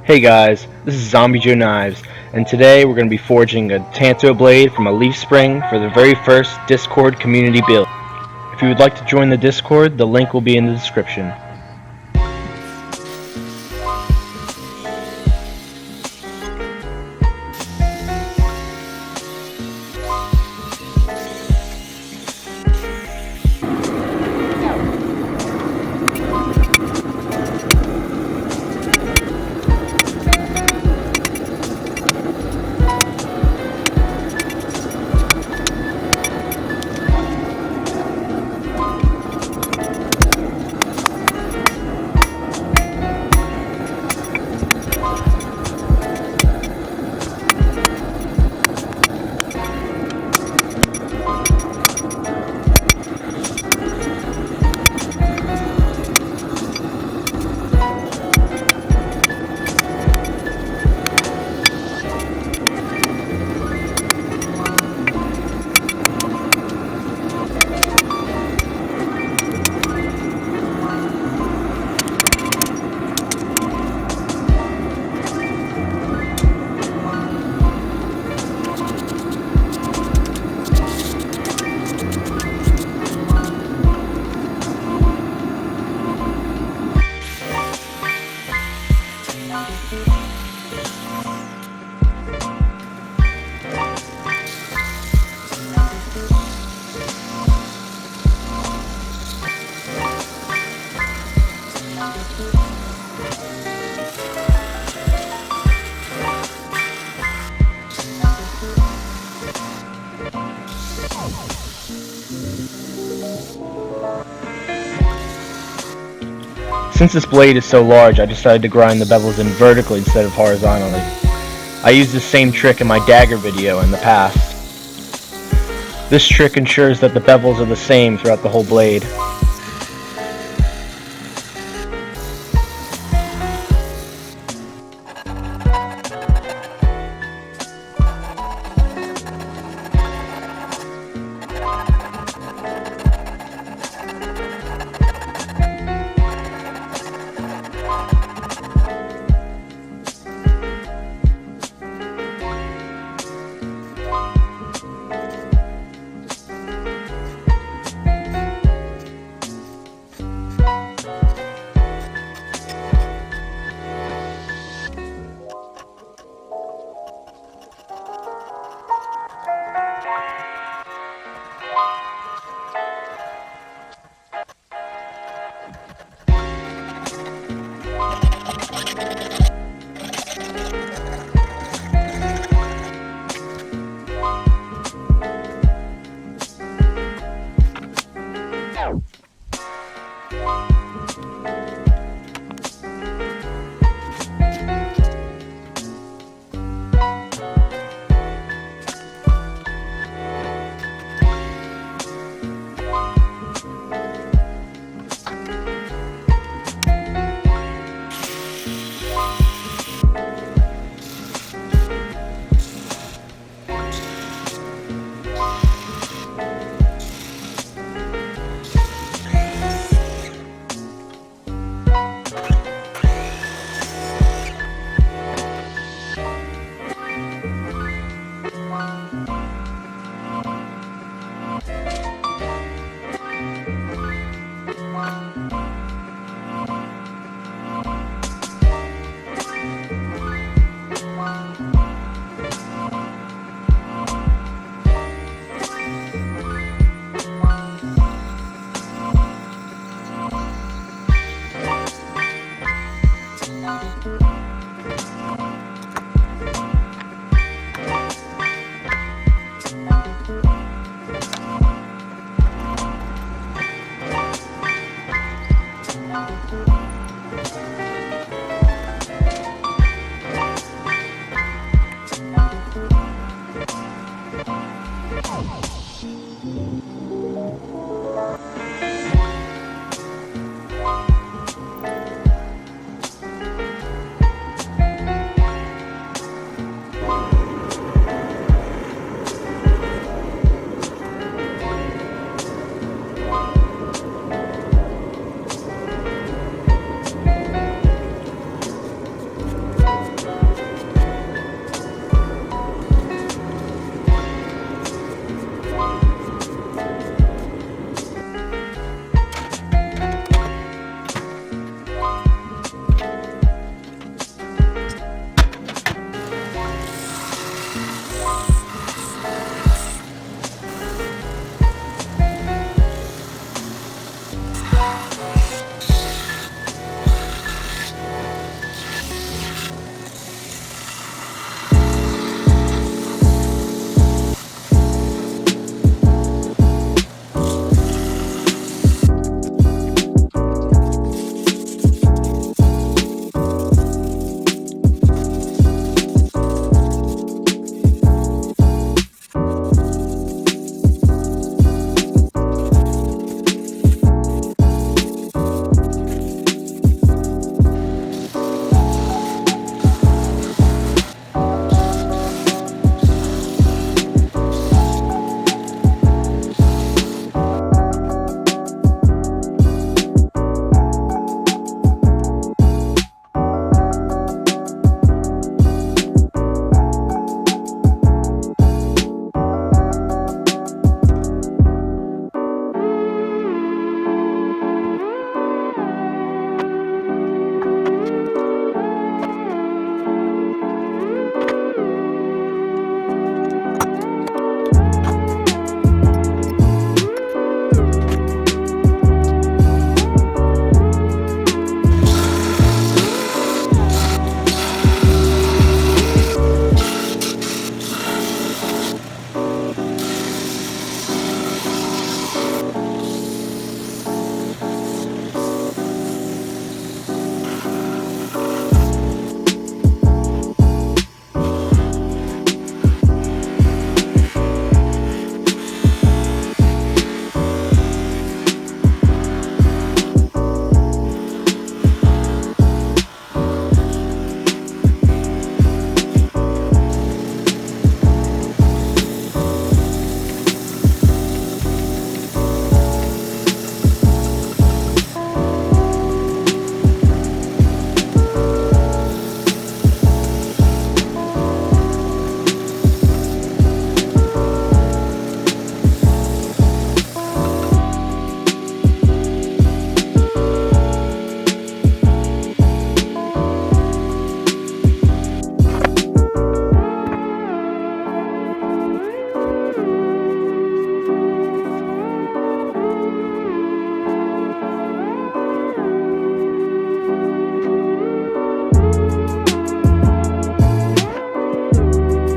Hey guys, this is Zombie Joe Knives, and today we're going to be forging a Tanto blade from a leaf spring for the very first Discord community build. If you would like to join the Discord, the link will be in the description. Since this blade is so large, I decided to grind the bevels in vertically instead of horizontally. I used this same trick in my dagger video in the past. This trick ensures that the bevels are the same throughout the whole blade.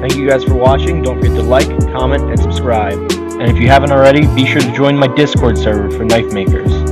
Thank you guys for watching. Don't forget to like, comment, and subscribe. And if you haven't already, be sure to join my Discord server for knife makers.